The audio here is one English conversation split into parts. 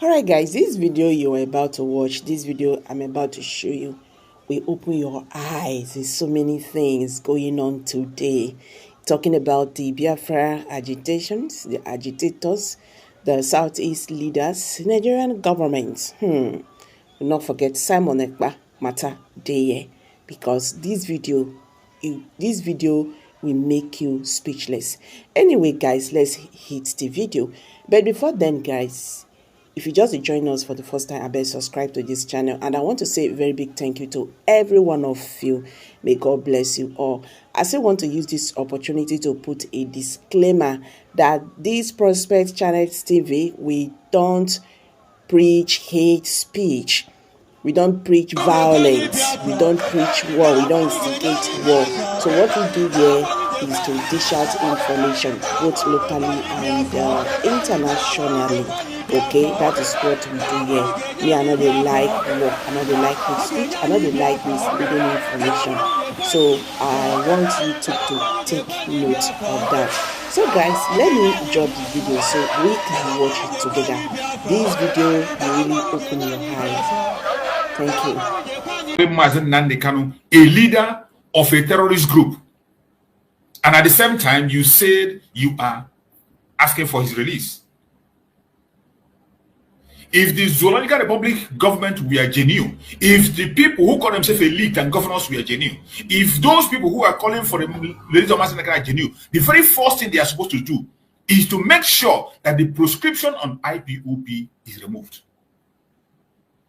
Alright guys, this video you are about to watch, this video I'm about to show you will open your eyes. There's so many things going on today. Talking about the Biafra agitations, the agitators, the Southeast leaders, Nigerian government. Do not forget Simon Ekpa matter day, because this video will make you speechless. Anyway guys, let's hit the video. But before then guys, if you just join us for the first time, I beg subscribe to this channel. And I want to say a very big thank you to every one of you. May God bless you all. I still want to use this opportunity to put a disclaimer that this Prospect Channel TV, we don't preach hate speech. We don't preach violence. We don't preach war. We don't instigate war. So what we do here is to dish out information, both locally and internationally. Okay, that is what we do here. Me, I know they like war, I know they like hate speech, I know they like misleading information. So I want you to take note of that. So guys, let me drop the video so we can watch it together. This video will really open your eyes. Thank you. A leader of a terrorist group, and at the same time you said you are asking for his release. If the Zoological Republic government were genuine, if the people who call themselves elite and governors were genuine, if those people who are calling for the release of Massacre are genuine, the very first thing they are supposed to do is to make sure that the proscription on IPOB is removed.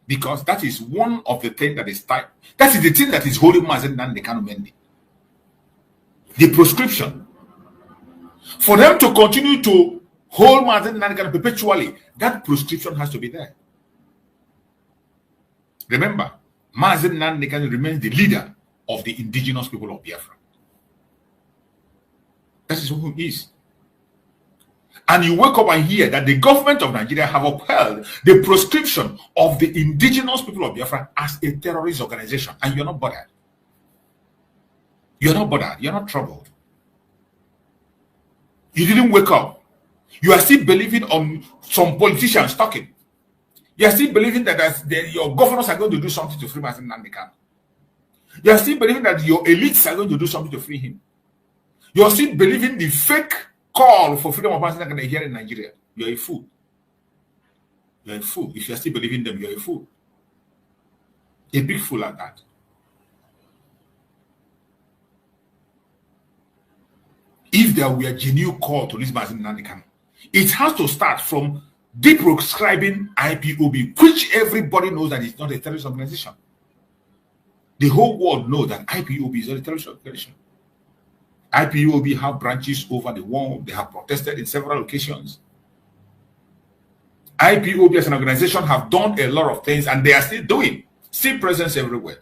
Because that is one of the things that is tied. That is the thing that is holding Mazen Nnamdi Kanu Mendy. The proscription. For them to continue to hold Mazen Nnamdi Kanu perpetually, that proscription has to be there. Remember, Mazen Nnamdi Kanu remains the leader of the indigenous people of Biafra. That is who he is. And you wake up and hear that the government of Nigeria have upheld the proscription of the indigenous people of Biafra as a terrorist organization, and you're not bothered. You're not bothered. You're not troubled. You didn't wake up. You are still believing on some politicians talking. You are still believing that your governors are going to do something to free Mazen Nnamdi Kanu. You are still believing that your elites are going to do something to free him. You are still believing the fake call for freedom of Mazen Nnamdi Kanu here in Nigeria. You are a fool. You are a fool. If you are still believing them, you are a fool. A big fool at that. If there were a genuine call to release Mazen Nnamdi Kanu, it has to start from deproscribing IPOB, which everybody knows that it's not a terrorist organization. The whole world knows that IPOB is not a terrorist organization. IPOB have branches over the world. They have protested in several occasions. IPOB as an organization have done a lot of things, and they are still doing. Still presence everywhere.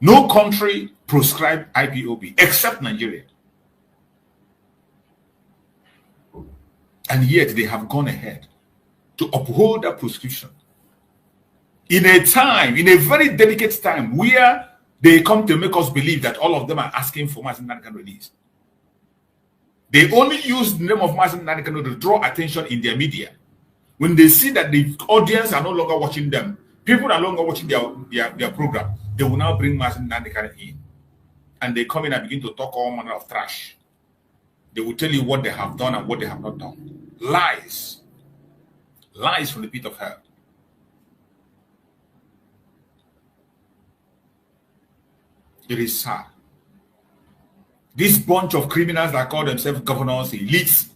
No country proscribed IPOB except Nigeria. And yet they have gone ahead to uphold that proscription. In a time, in a very delicate time, where they come to make us believe that all of them are asking for Mazen Nnamdi Kanu release. They only use the name of Mazen Nnamdi Kanu to draw attention in their media. When they see that the audience are no longer watching them, people are no longer watching their program, they will now bring Mazen Nnamdi Kanu in. And they come in and begin to talk all manner of trash. They will tell you what they have done and what they have not done. Lies. Lies from the pit of hell. It is sad. This bunch of criminals that call themselves governors, elites,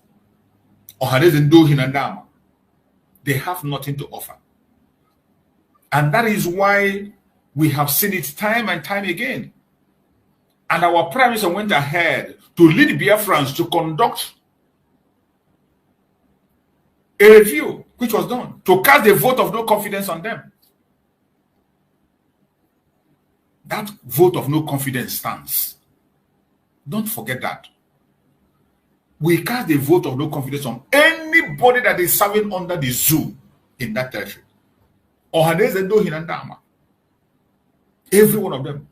they have nothing to offer. And that is why we have seen it time and time again. And our Prime Minister went ahead to lead Biafrans to conduct a review, which was done, to cast a vote of no confidence on them. That vote of no confidence stands. Don't forget that. We cast a vote of no confidence on anybody that is serving under the zoo in that territory. Every one of them.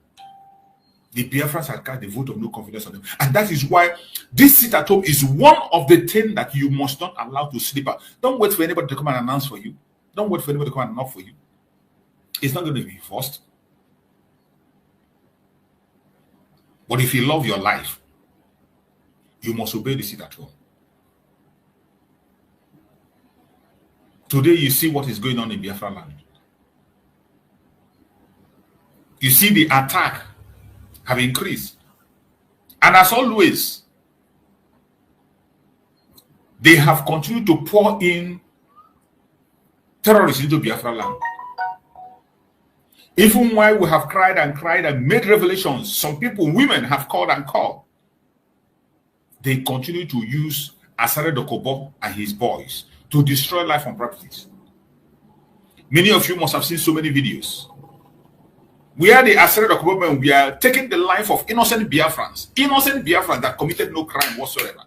The Biafrans have cast the vote of no confidence on them. And that is why this sit at home is one of the things that you must not allow to slip out. Don't wait for anybody to come and announce for you. Don't wait for anybody to come and knock for you. It's not going to be forced. But if you love your life, you must obey the sit at home. Today you see what is going on in Biafraland. You see the attack have increased. And as always, they have continued to pour in terrorists into Biafraland. Even while we have cried and made revelations, some people, women, have called and called. They continue to use Asare Dokobo and his boys to destroy life and properties. Many of you must have seen so many videos. We are the Asare Dokobo men. We are taking the life of innocent Biafrans that committed no crime whatsoever.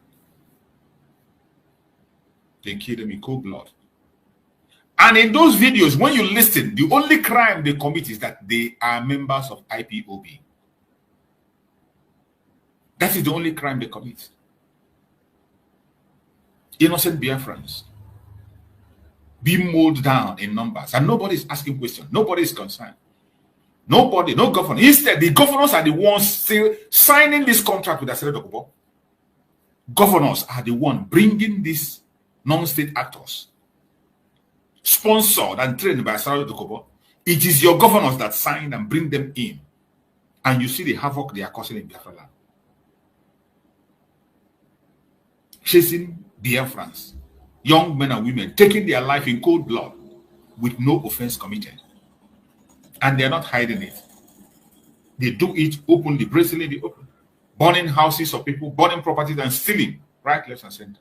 They killed them in cold blood. And in those videos, when you listen, the only crime they commit is that they are members of IPOB. That is the only crime they commit. Innocent Biafrans being mowed down in numbers, and nobody is asking questions. Nobody is concerned. Nobody, no governor. Instead, the governors are the ones still signing this contract with Asare Dokubo. Governors are the ones bringing these non-state actors, sponsored and trained by Asare Dokubo. It is your governors that sign and bring them in. And you see the havoc they are causing in Biafraland. Chasing Biafrans, young men and women, taking their life in cold blood with no offense committed. And they are not hiding it. They do it openly, brazenly in the open. Burning houses of people, burning properties and stealing right, left, and center.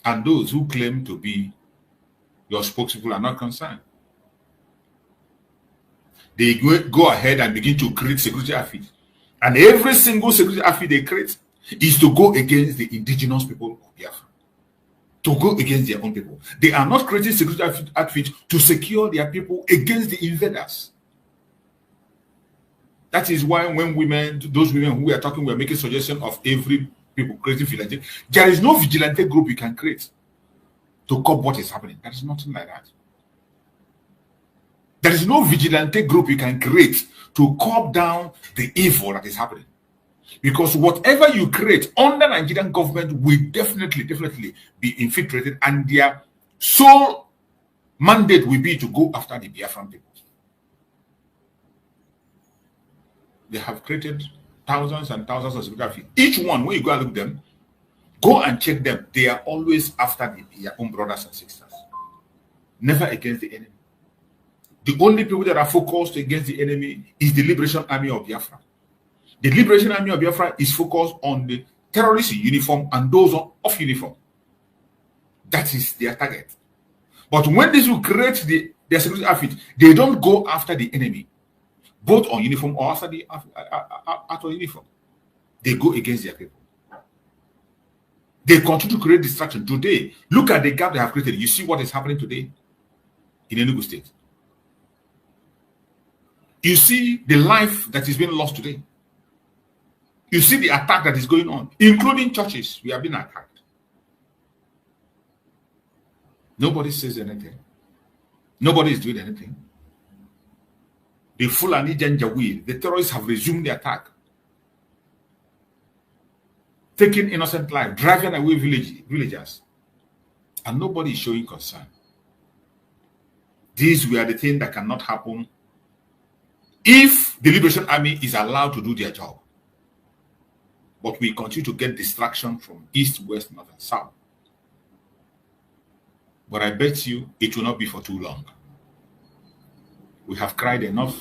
And those who claim to be your spokespeople are not concerned. They go ahead and begin to create security outfits. And every single security outfit they create is to go against the indigenous people of Biafra. To go against their own people. They are not creating security outfits to secure their people against the invaders. That is why when women, those women who we are talking, we are making suggestions of every people creating vigilante. There is no vigilante group you can create to curb what is happening. There is nothing like that. There is no vigilante group you can create to curb down the evil that is happening. Because whatever you create under Nigerian government will definitely be infiltrated, and their sole mandate will be to go after the Biafran people. They have created thousands and thousands of security. Each one, when you go and look at them, go and check them. They are always after their own brothers and sisters. Never against the enemy. The only people that are focused against the enemy is the Liberation Army of Biafra. The Liberation Army of Biafra is focused on the terrorist uniform and those off uniform. That is their target. But when these will create their security outfit, they don't go after the enemy, both on uniform or after the after uniform. They go against their people. They continue to create distraction. Today, look at the gap they have created. You see what is happening today in Enugu State. You see the life that is being lost today. You see the attack that is going on, including churches. We have been attacked. Nobody says anything. Nobody is doing anything. The Fulani Janjaweed, the terrorists have resumed the attack, taking innocent life, driving away villagers, and nobody is showing concern. These were the things that cannot happen if the Liberation Army is allowed to do their job. But we continue to get distraction from east, west, north, and south. But I bet you it will not be for too long. We have cried enough.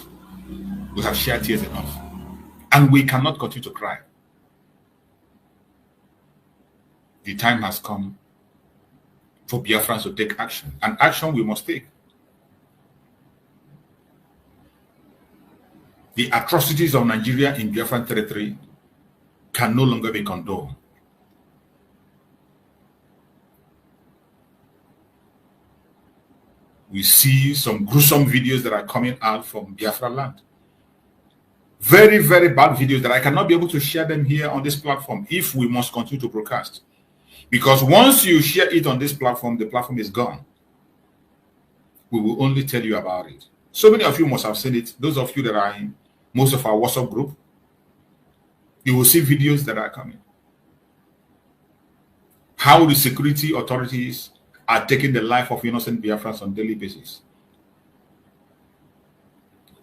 We have shed tears enough. And we cannot continue to cry. The time has come for Biafrans to take action. And action we must take. The atrocities of Nigeria in Biafran territory can no longer be condoned. We see some gruesome videos that are coming out from Biafraland. very, very bad videos that I cannot be able to share them here on this platform if we must continue to broadcast. Because once you share it on this platform, the platform is gone. We will only tell you about it. So many of you must have seen it. Those of you that are in most of our WhatsApp group, you will see videos that are coming. How the security authorities are taking the life of innocent Biafrans on a daily basis.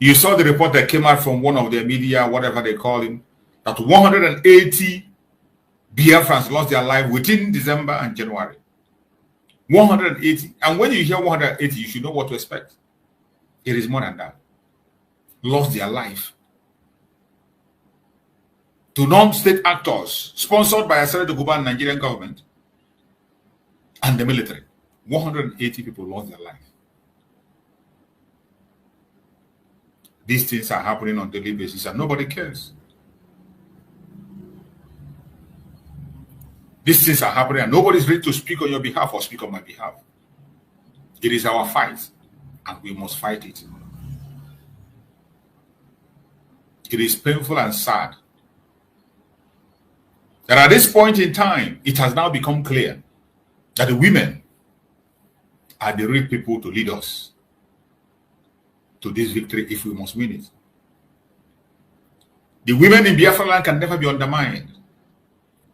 You saw the report that came out from one of their media, whatever they call him, that 180 Biafrans lost their life within December and January. 180. And when you hear 180, you should know what to expect. It is more than that. Lost their life to non-state actors sponsored by the Nigerian government and the military. 180 people lost their life. These things are happening on a daily basis and nobody cares. These things are happening and nobody's ready to speak on your behalf or speak on my behalf. It is our fight and we must fight it. It is painful and sad that at this point in time, it has now become clear that the women are the real people to lead us to this victory if we must win it. The women in Biafraland can never be undermined.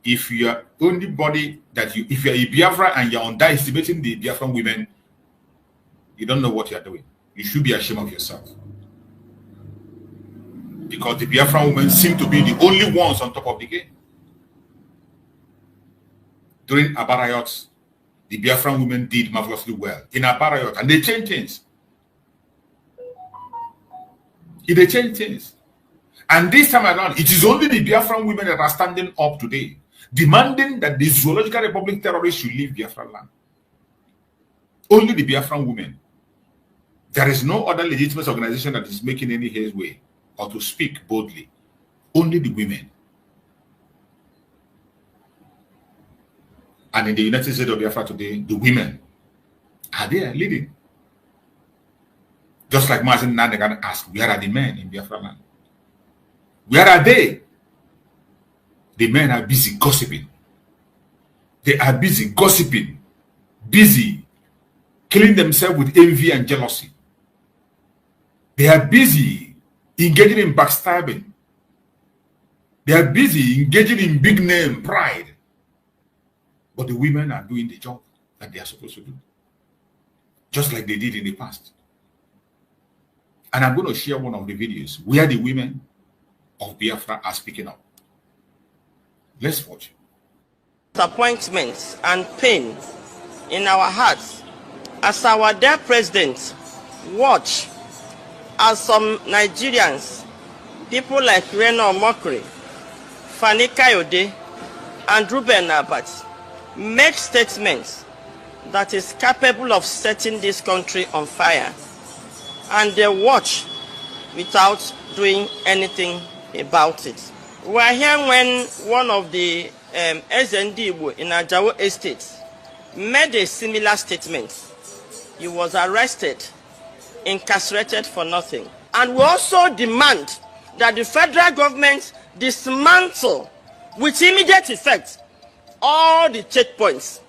If you are only body that if you are a Biafra and you're underestimating the Biafran women, you don't know what you are doing. You should be ashamed of yourself. Because the Biafran women seem to be the only ones on top of the game. During Abarayot, the Biafran women did marvelously well in Abarayot, and they changed things. They changed things. And this time around, it is only the Biafran women that are standing up today, demanding that the Zoological Republic terrorists should leave Biafraland. Only the Biafran women. There is no other legitimate organization that is making any headway or to speak boldly. Only the women. And in the United States of Biafra today, the women are there leading. Just like Martin Nadegan asked, where are the men in Biafraland? Where are they? The men are busy gossiping. They are busy gossiping, busy killing themselves with envy and jealousy. They are busy engaging in backstabbing. They are busy engaging in big name pride. But the women are doing the job that they are supposed to do, just like they did in the past. And I'm going to share one of the videos where the women of Biafra are speaking up. Let's watch. Disappointment and pain in our hearts as our dear president watch as some Nigerians, people like Reno Mokri, Fani Kayode, and Ruben Abat, make statements that is capable of setting this country on fire, and they watch without doing anything about it. We are here when one of the SND in Ajawo Estate made a similar statement. He was arrested, incarcerated for nothing. And we also demand that the federal government dismantle with immediate effect all the checkpoints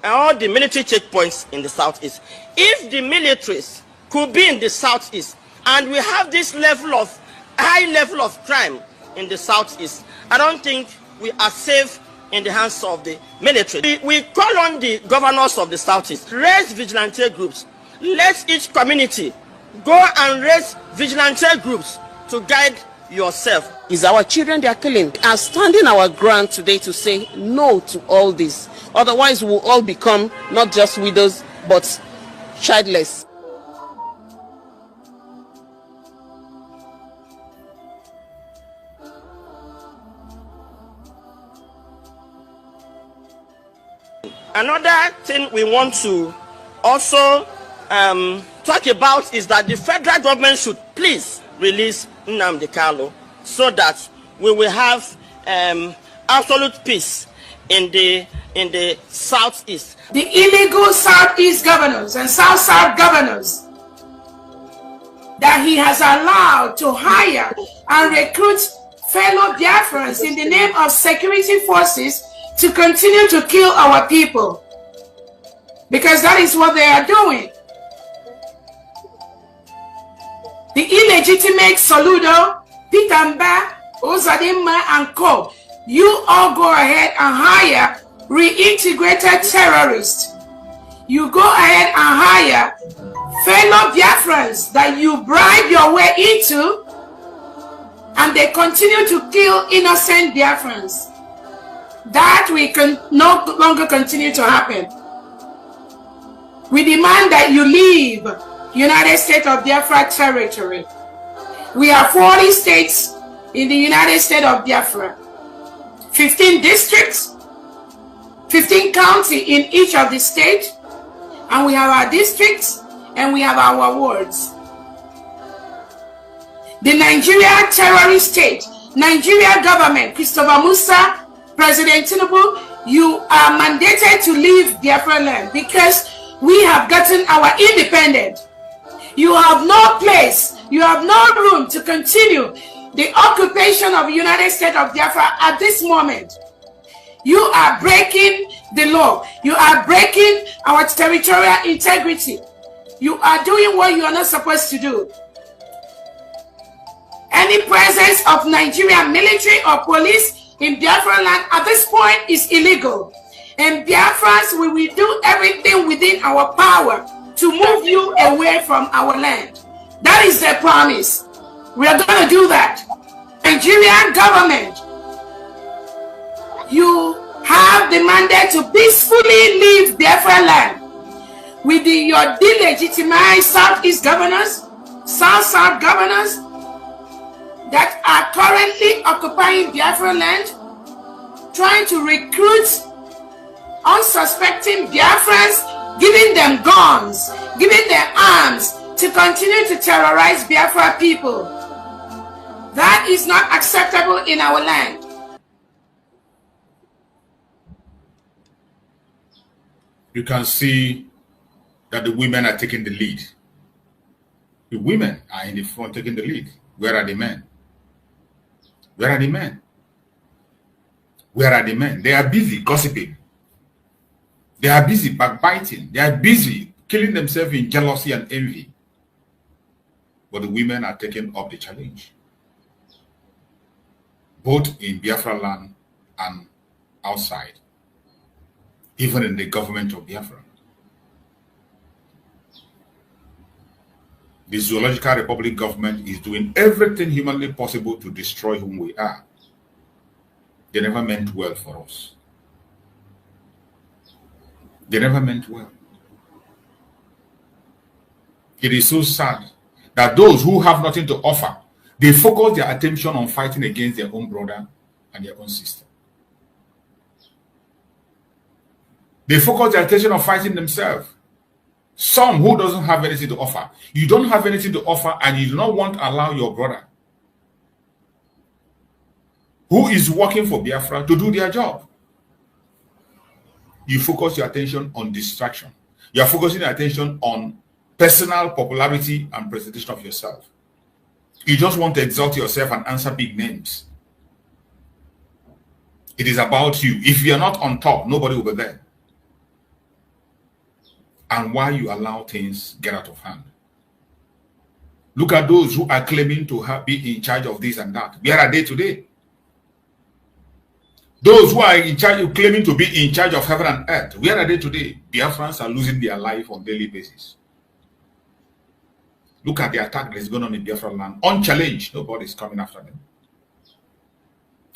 and all the military checkpoints in the southeast. If the militaries could be in the southeast and we have this high level of crime in the southeast, I don't think we are safe in the hands of the military. We call on the governors of the southeast, raise vigilante groups. Let each community go and raise vigilante groups to guide yourself. Is our children they are killing. Are standing our ground today to say no to all this. Otherwise, we'll all become not just widows, but childless. Another thing we want to also talk about is that the federal government should please release Nnamdi Kanu so that we will have absolute peace in the southeast. The illegal southeast governors and south-south governors that he has allowed to hire and recruit fellow Biafrans in the name of security forces to continue to kill our people. Because that is what they are doing. The illegitimate Soludo, Pitamba, Ozadimma, and Co. You all go ahead and hire reintegrated terrorists. You go ahead and hire fellow Biafrans that you bribe your way into, and they continue to kill innocent Biafrans. That we can no longer continue to happen. We demand that you leave United States of Biafra territory. We have 40 states in the United States of Biafra, 15 districts, 15 counties in each of the states, and we have our districts and we have our wards. The Nigeria terrorist state, Nigeria government, Christopher Musa, President Tinubu, you are mandated to leave Biafraland because we have gotten our independence. You have no place, you have no room to continue the occupation of the United States of Biafra at this moment. You are breaking the law. You are breaking our territorial integrity. You are doing what you are not supposed to do. Any presence of Nigerian military or police in Biafraland at this point is illegal. And Biafrans, we will do everything within our power to move you away from our land. That is their promise. We are going to do that. Nigerian government, you have the mandate to peacefully leave Biafraland with your delegitimized Southeast governors, South governors that are currently occupying Biafraland, trying to recruit unsuspecting Biafrans, giving them guns, giving them arms to continue to terrorize Biafra people. That is not acceptable in our land. You can see that the women are taking the lead. The women are in the front taking the lead. Where are the men? Where are the men? Where are the men? They are busy gossiping. They are busy backbiting. They are busy killing themselves in jealousy and envy. But the women are taking up the challenge, both in Biafraland and outside, even in the government of Biafra. The Zoological Republic government is doing everything humanly possible to destroy whom we are. They never meant well for us. They never meant well. It is so sad that those who have nothing to offer, they focus their attention on fighting against their own brother and their own sister. They focus their attention on fighting themselves. Some who doesn't have anything to offer. You don't have anything to offer and you do not want to allow your brother who is working for Biafra to do their job. You focus your attention on distraction. You are focusing your attention on personal popularity and presentation of yourself. You just want to exalt yourself and answer big names. It is about you. If you are not on top, nobody will be there. And why you allow things get out of hand. Look at those who are claiming to be in charge of this and that. Where are they today? Those who are in charge of claiming to be in charge of heaven and earth, where are they today? Biafrans are losing their life on a daily basis. Look at the attack that is going on in Biafraland. Unchallenged, nobody is coming after them.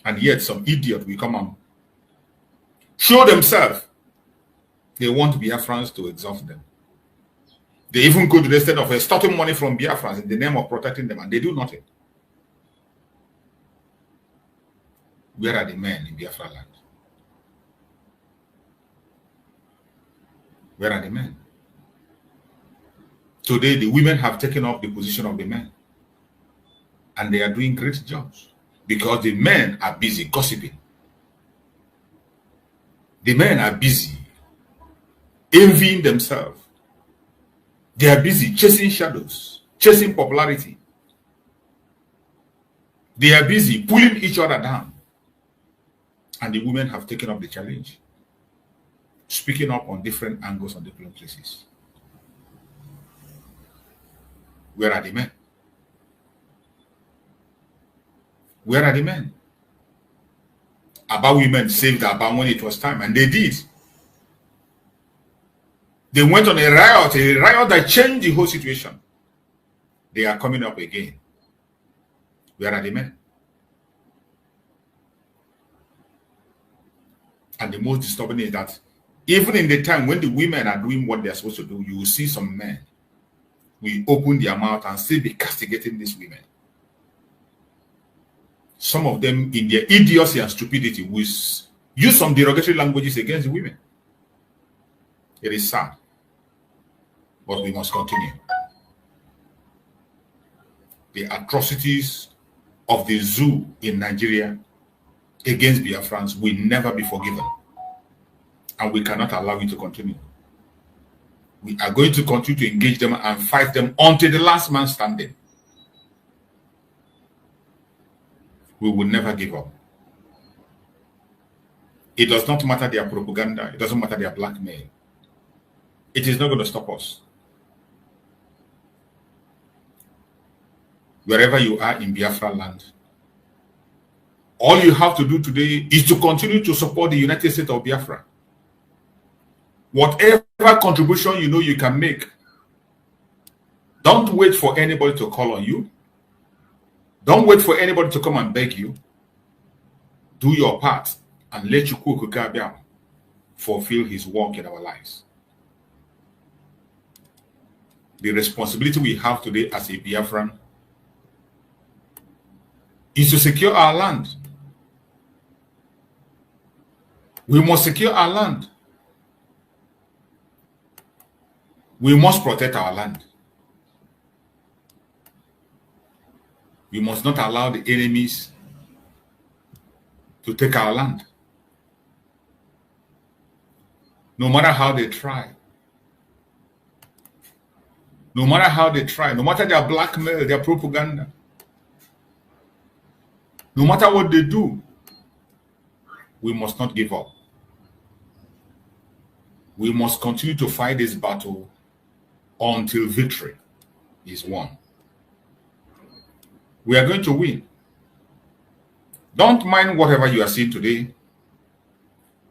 And yet some idiot will come and show themselves. They want Biafrans to exalt them. They even go to the extent of extorting money from Biafrans in the name of protecting them, and they do nothing. Where are the men in Biafraland? Where are the men? Today, the women have taken up the position of the men. And they are doing great jobs because the men are busy gossiping. The men are busy envying themselves. They are busy chasing shadows. chasing popularity. They are busy pulling each other down. And the women have taken up the challenge, speaking up on different angles on different places. Where are the men? Where are the men? Aba women saved Aba when it was time, and they did. They went on a riot that changed the whole situation. They are coming up again. Where are the men? And the most disturbing is that even in the time when the women are doing what they're supposed to do, you will see some men will open their mouth and still be castigating these women. Some of them, in their idiocy and stupidity, will use some derogatory languages against the women. It is sad, but we must continue. The atrocities of the zoo in Nigeria against Biafrans will never be forgiven, and we cannot allow it to continue. We are going to continue to engage them and fight them until the last man standing. We will never give up. It does not matter their propaganda. It doesn't matter their blackmail. It is not going to stop us. Wherever you are in Biafraland, all you have to do today is to continue to support the United States of Biafra. Whatever contribution you know you can make, don't wait for anybody to call on you. Don't wait for anybody to come and beg you. Do your part and let Chukwu fulfill his work in our lives. The responsibility we have today as a Biafran is to secure our land. We must secure our land. We must protect our land. We must not allow the enemies to take our land. No matter how they try. No matter how they try. No matter their blackmail, their propaganda. No matter what they do, we must not give up. We must continue to fight this battle until victory is won. We are going to win. Don't mind whatever you are seeing today.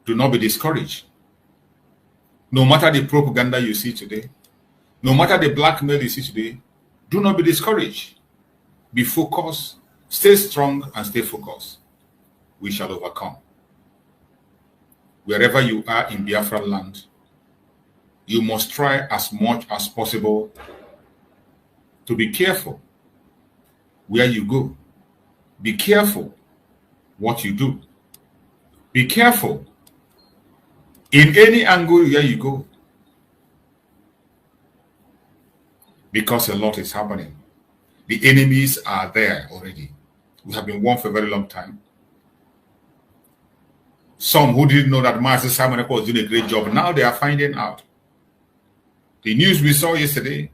Do not be discouraged. No matter the propaganda you see today, no matter the blackmail you see today, do not be discouraged. Be focused, stay strong, and stay focused. We shall overcome. Wherever you are in Biafraland, you must try as much as possible to be careful where you go. Be careful what you do. Be careful in any angle where you go, because a lot is happening. The enemies are there already. We have been warned for a very long time. Some who didn't know that Master Simon Ekpa was doing a great job, now they are finding out. The news we saw yesterday,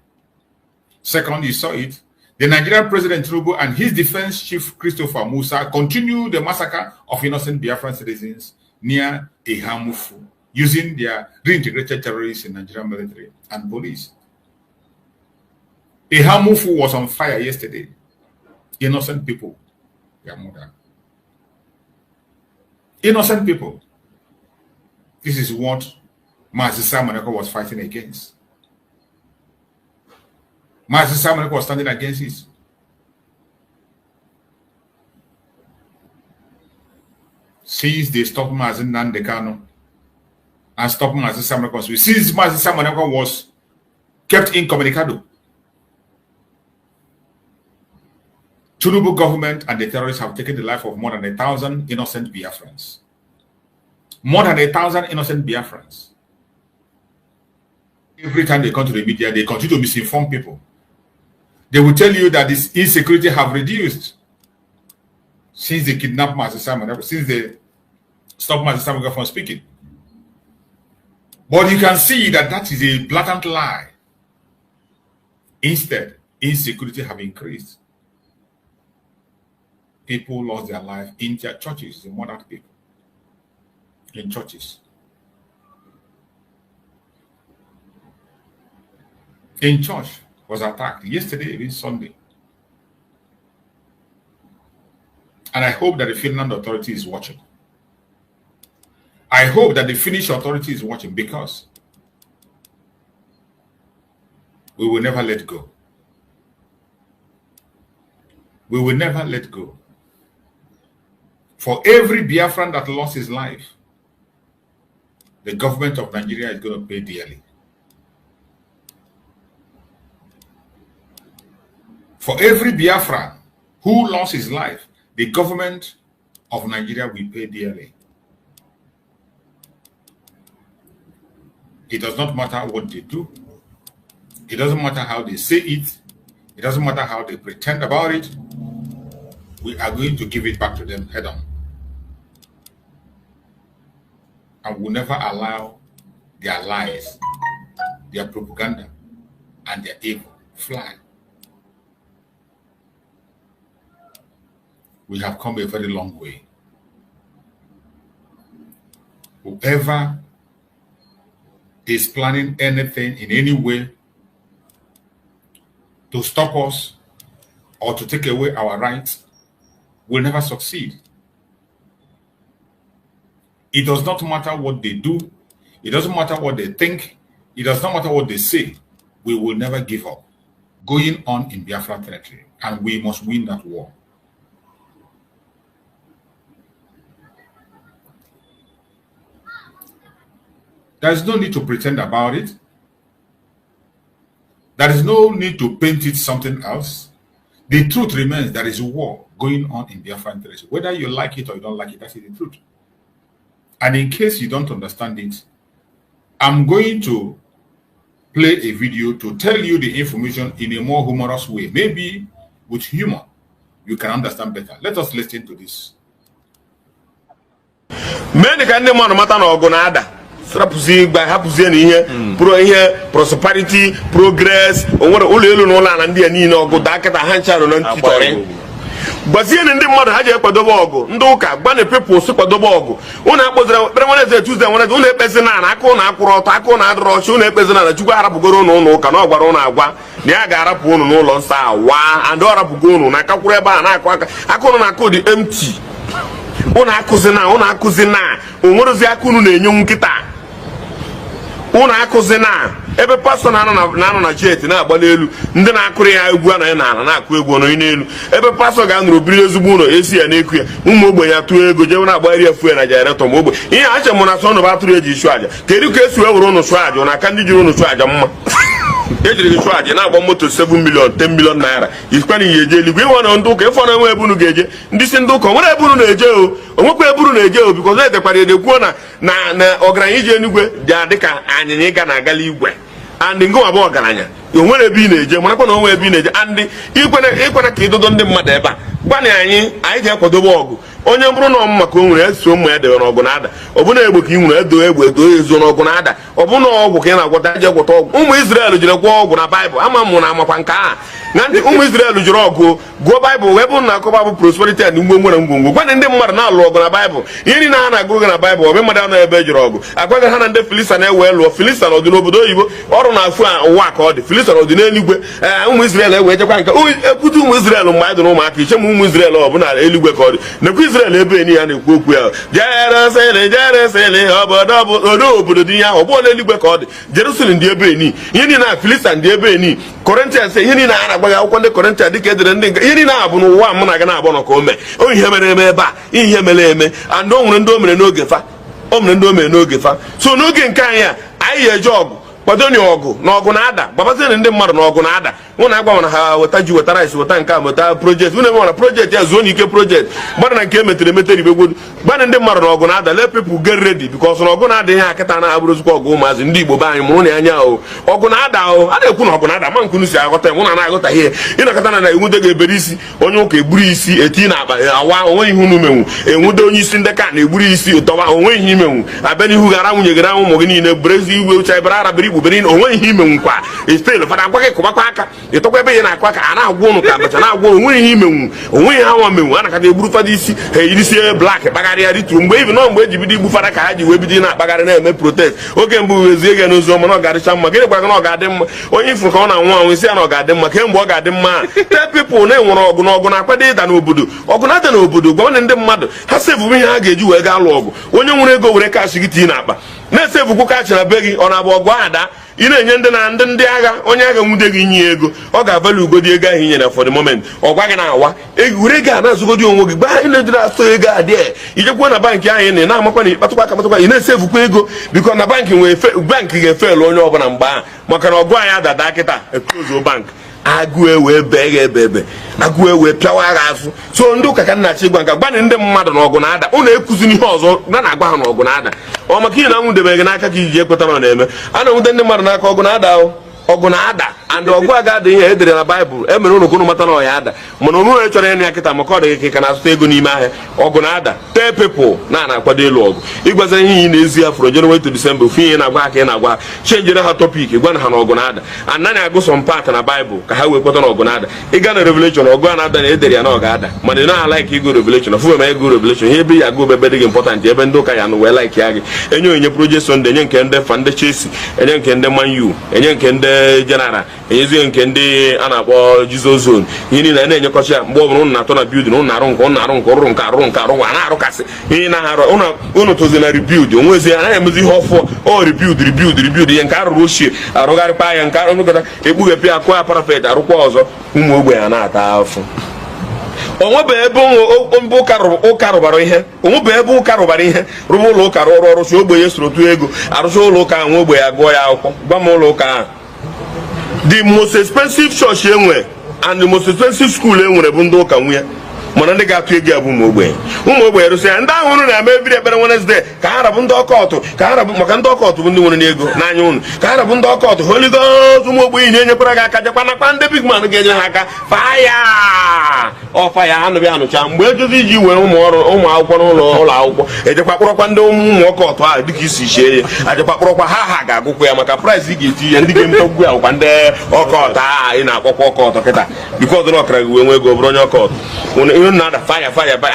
second, you saw it. The Nigerian President Tinubu and his defense chief Christopher Musa continue the massacre of innocent Biafran citizens near Ehamufu, using their reintegrated terrorists in Nigerian military and police. Ehamufu was on fire yesterday. Innocent people were murdered. Innocent people. This is what Master Simon Ekpa was fighting against. Master Simon Ekpa was standing against it. Since they stopped Master Nandekano and stopped Master Simon Ekpa, since Master Simon Ekpa was kept incommunicado, Tinubu government and the terrorists have taken the life of more than 1,000 innocent Biafrans. More than 1,000 innocent Biafrans. Every time they come to the media, they continue to misinform people. They will tell you that this insecurity have reduced since they kidnapped Master Simon, since they stopped Master Simon from speaking. But you can see that that is a blatant lie. Instead, insecurity have increased. People lost their life in their churches, the modern people, in churches. In church was attacked yesterday, even Sunday. And I hope that the Finland authority is watching. I hope that the Finnish authority is watching, because we will never let go. We will never let go. For every Biafran that lost his life, the government of Nigeria is going to pay dearly. For every Biafran who lost his life, the government of Nigeria will pay dearly. It does not matter what they do. It doesn't matter how they say it. It doesn't matter how they pretend about it. We are going to give it back to them head on. And will never allow their lies, their propaganda, and their evil fly. We have come a very long way. Whoever is planning anything in any way to stop us or to take away our rights will never succeed. It does not matter what they do. It doesn't matter what they think. It does not matter what they say. We will never give up going on in Biafra territory, and we must win that war. There is no need to pretend about it. There is no need to paint it something else. The truth remains, there is a war going on in Biafran territory. Whether you like it or you don't like it, that is the truth. And in case you don't understand it, I'm going to play a video to tell you the information in a more humorous way. Maybe with humor, you can understand better. Let us listen to this. Many can name on matter no gonada. Strapuzi by hapuzi here, pro here, prosperity, progress, or what all you know and the no go dark at a hancha on but see in the mother had a padobogo, Ndoka, Bunny people super dobogo. Una was a Tuesday when I don't have person and I call Akro, Taco, and Roshun, a person and a Chugarabugoro, no, cannot Barona, Niagara Pono, no Lonsa, Wa, and Dora Bugono, Nakakureba, and I call the empty. Una Cusina, Humorous Yakunu, young guitar. Una Cusina. Every person na jet na agbalelu ndị na-akụrụ ya egwu na-akụ egwu n'elu ebe pastor ga-anụrụ biri ezigbo ụlọ esi ya na-ekwu ya ụmụ ogbenye atụ ego jewe na-agbari ya fuel na generator ma ogbe ihe ache mụ na sọ nụ batụrụ eji chụ aja kedu ka esi wee were ụnụ chụ aja na aka ndị jiri ụnụ chụ aja mma ejiri gị chụ aja na-agba moto 7 million 10 million naira isikwana ihe eje eluigwe ịnwe na ndị ụka ịfọ na enwe ebunu ga-eje ndị si ndị ụka onwere ebunu na-eje o onwekwa ebunu na-eje o bikọz edekwara edekwuo na ọgaranya ije enugwe dị adịka anyịnya ịga na agala igwe and ngo abo ọgaranya onwere ebe ị na-eje marakwa na onwe ebe ị na-eje and ikwana ka idodo ndị mmadụ ebe a gbani anyị ji akwadobe ọgụ onye bụrụ na ọmụ maka o nwere eso mma edebe n'ọgụ na ada ọbụna egbe ka ị nwere edo egbe edo ezo n'ọgụ na ada ọbụna ọgwụ ka ị na-agwọta je gwọta ọgwụ ụmụ Israel jiri gwọọ ọgwụ na Baịbụl ama mụ na amakwa nke a na ndị ụmụ Israel jiri ọgụ gụọ Baịbụl wee bụrụ na akọba bụ prosperity and mgbe nwere ngwongwo gwana ndị mmadụ na-alụ ọgụ na Baịbụl ihe niile ha na-agụ gị na Baịbụl ọbụ mmadụ anọ ebe jiri ọgụ agwaghị ha na ndị Filistia na-ewe lụọ Filistia ọdị n'obodo oyibo ọrụ na-afụ ụwa ka ọ dị Filistia ọdị n'eluigwe ụmụ Israel ewe jekwa nke ekwute ụmụ Israel mgbe anyị dị n'ụmụaka iche ma ụmụ Israel ọ bụ na eluigwe ka ọ dị nekwa Israel ebe enyi ya na-ekwu okwu ya Jerusalem obodo dị ihe ahụ ọ bụ eluigwe ka ọ dị Jerusalem dị ebe enyi ihe niile na Filistia dị ebe enyi Corinthians ihe niile a na-agbaghị akwụkwọ ndị Corinthians dịka edere ndị ihe niile a bụ n'ụwa mụ na aga na-abụ nọ ka o mee o ihe mere eme ebe a ihe mere eme and o nwere ndị o mere n'oge fa so n'oge nke anyị anyị ga-eje ọgụ kwado ni ọgụ na ọgụ na-ada gbabaziri ndị mmadụ na ọgụ na-ada ụnụ agbanwe na ha weta ji weta rice weta nke a weta project ụnụ enwe na project ya zuo n'ike project gbara na nke emetere ibegwodu gbana ndị mmadụ na ọgụ na-ada let people get ready because na ọgụ na-ada ihe akịta na-abụrụzikwa ọgụ ụmụazị ndị Igbo be anyị mụrụ na anya o ọgụ na-ada o a na-ekwu na ọgụ na-ada ma nkunu si aghọta mụ na na-aghọta ihe ịnakọta na enwude ga-ebere isi onye ụka egburu isi eti na akpa awa onwe ihe unu menwu enwude onye isi ndeka na egburu isi ụtọwa onwe ihe imenwu abịa n'ihu gara nwunye gara ụmụ gị niile berezi igwe ucha ibara arabiri Igbo benin onwe ihe ime nkwa fail fada agwa gị kụbakwa aka ịtọkwa ebe ya na-akwa ka a na-agwụ ụnụ ka abacha na-agwụ onwe ihe ime onwe ihe anwa menwu a nakata egburu fada isi ha irisie blak kpagharịa rituru mgbe ibi nọ mgbe eji bido igbu fada ka ha ji wee bido na-akpagharị na-eme protest oge mbụ wezie gị n'ozi ọma na ọ ga-adịcha mma gịnị gwa gị na ọ ga-adị mma onye ifuru ka ọ na-anwụ anwụ isi ya na ọ ga-adị mma kemgbe ọ ga-adị mma tell people na enwere ọgụ na ọgụ na-akwado ịda n'obodo ọgụ na-ada n'obodo gwa ndị mmadụ ha sevu ihe ha ga-eji wee gaa lụọ ọgụ onye nwere ego were kash gị tii n'akpa na-esevukwu kash na be gị ọ na-abụ ọgụ ada ị na-enye ndị agha onye agha nwude gị inye ego ọ ga-avalụ ugodi ego ahụ inyere for the moment ọ gwa gị na-awa were ego a na-azụgodi onwe gị gbaa na-ejiri asọ ego adị ijekwa na bankị ahụ ị na-amakwa na ịkpatụkwa aka kpatakwa ị na-esevukwa ego biko na bankị ga-efelu onye ọbụla mgbe ahụ maka na ọgụ anyị adada kịta eklozo bank agụ ewe bee ebe agụ ewe pịawa agha azụ so ndị ụka ka nna-achị gwa nka gbanị ndị mmadụ na ọgụ na-ada ụnụ ekuzini ihe ọzọ na-agwa ha na ọgụ na-ada ọ maka ihe na nwụdebe gị n'aka ka iji ekweta na ọ na-eme a na-enwute ndị mmadụ n'aka ọgụ na-ada ọgụ na-ada and ọgụ a ga-ada ihe edere na baịbụl emere ụnụ kwụnụ mata na ọya ada mana onwe chọrọ ịnụ ya kịta maka ọ dị ka na-azụta ego n'ime ahịa ọgụ na-ada tell people na-akwado elu ọgụ ịgwaza ihe ị na-ezi ya from January to December ofu ihe na-agwa ha ka ị na-agwa ha chenjere ha topik gwa na ha na ọgụ na-ada anaghị agụ some part na baịbụl ka ha wee kweta na ọgụ na-ada ịga na Revelation ọgụ a na-ada na edere ya na ọ ga-ada mana ị naghị like ịgụ Revelation ọfụ ma ịgụ Revelation ihe ebe ya agụ ebe dị gị important ebe ndị ụka ya nụ wee like ya gị enye onye Project Sunday enye nke ndị fa ndị Chelsea enye nke ndị Man U enye nke ndị General enyezie nke ndị a na-akpọ Jesus Zone ihe niile na-enyekọcha ya mgbe ọbụla ụnụ na-atọ na building ụnụ na-arụ nke rụrụ nke a na-arụkasị ihe na-arụ ụnụ tozi na rebuild onwezi anaghị emezi ihe ọfụ o rebuild ihe nke arụrụ ochie arụgharịkpa ya nke arụgata ekpughepụ ya akụ ya parapet arụkwa ọzọ ụmụ ogbe ya na-ata afụ onwebe ebe ụka rụbara ihe rụba ụlọ ụka rụrụ ọrụ si ogbe ya soro otu ego arụcha ụlọ ụka ahụ nwe ogbe ya gụọ ya akwụkwọ gwa m ụlọ ụka ahụ the most expensive church enwe and the most expensive school enwere bụ ndị ụka nwunye mana ndị ga-atụ ego ya bụ ụmụ ogbenye rụsị ya ndị ahụ ụnụ na-eme ebiri ekpere Wednesday ka ha rabụ ndị ọkọtụ maka ndị ọkọtụ bụ ndị nwere n'ego n'anya ụnụ ka ha rabụ ndị ọkọtụ Holy Ghost ụmụ ogbenye na-enyekwara gị aka jekwa nakwa ndị big man ga-enye ha aka faya ọfaya anụbịa anụcha mgbe ejozi iji were ụmụ akwụkwọ n'ụlọ akwụkwọ ejekwa kpọrọkwa ndị ụmụ ọkọtụ ahụ dịka isi chie ya ajekwa kpọrọkwa ha ga-agụkwa ya maka price ị ga-eti ya ndị ga-emetagwu ya bụkwa ndị ọkọtụ ahụ ị na-akpọkwa ọkọtụ kịta bikọz na ọkara gị wee nwee ego bụrụ onye ọkọtụ ihe na-ada fire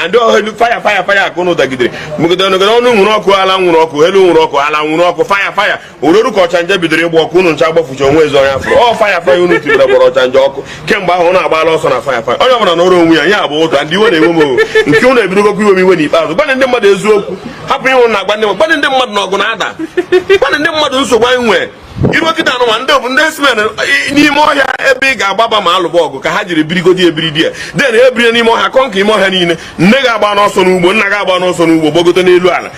ndị ọhelu fire ka ụnụ dagidere megide ọnụ nwụrụ ọkụ ala nwụrụ ọkụ elu nwụrụ ọkụ ala nwụrụ ọkụ fire ororu ka ọchanja bidoro ịgba ọkụ ụnụ ncha gbafucha onwe ezi ọnya fụrụ ọ fire ụnụ tibere gbara ọchanja ọkụ kemgbe ahụ ụnụ agbaala ọsọ na fire onye ọbụla n'ọrụ onwe ya ya bụ ụta ndị iwe na-ewe m nke ụnụ ebidogokwa iwe m iwe n'ikpeazụ gbanị ndị mmadụ eziokwu hapụ ịnwụ na gbanị ndị mmadụ na ọgụ na-ada gbanị ndị mmadụ nsogbu anyị nwee iru okịta anụma ndị bụ ndị esmen n'ime ọhịa ebe ị ga-agbaba ma alụba ọgụ ka ha jiri birigodi ebiridi ya den ebiri n'ime ọhịa kọnka ime ọhịa niile nne ga-agba n'ọsọ n'ugbo nna ga-agba n'ọsọ n'ugbo gbagote n'elu ala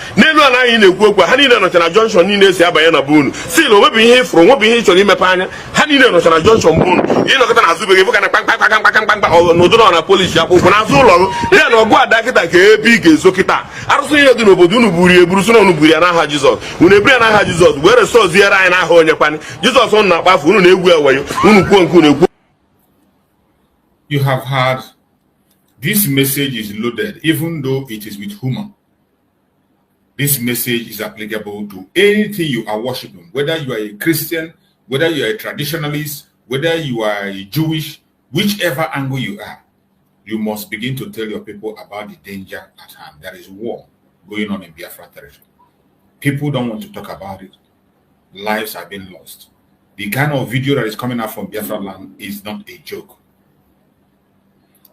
anyị na-ekwu okwu ha niile nọcha na jọnshọn niile esi abanye na bunu sil onwebụ ihe ịfụrụ onwebụ ihe ị chọrọ imepe anya ha niile nọcha na jọnshọn bunu ịnọkọta na azụ be gị fụka na kpamkpamkpamkpamkpamkpa n'ụdịrọ na polisi akwụkwọ n'azụ ụlọ gị den ọgụ ada kịta ka ebe ị ga-ezo kịta arụsị ihe dị n'obodo unu buru ya eburu so na unu buru ya n'aha Jizọs unu eburu ya n'aha Jizọs were soziere anyị n'aha onye kwani Jizọs unu na-akpafu unu na-egwu eweyo unu kwuo nke unu ekwu. You have heard this message is loaded, even though it is with humor. This message is applicable to anything you are worshiping, whether you are a Christian, whether you are a traditionalist, whether you are a Jewish, whichever angle you are. You must begin to tell your people about the danger at hand. There is war going on in Biafra territory. People don't want to talk about it. Lives have been lost. The kind of video that is coming out from Biafraland is not a joke.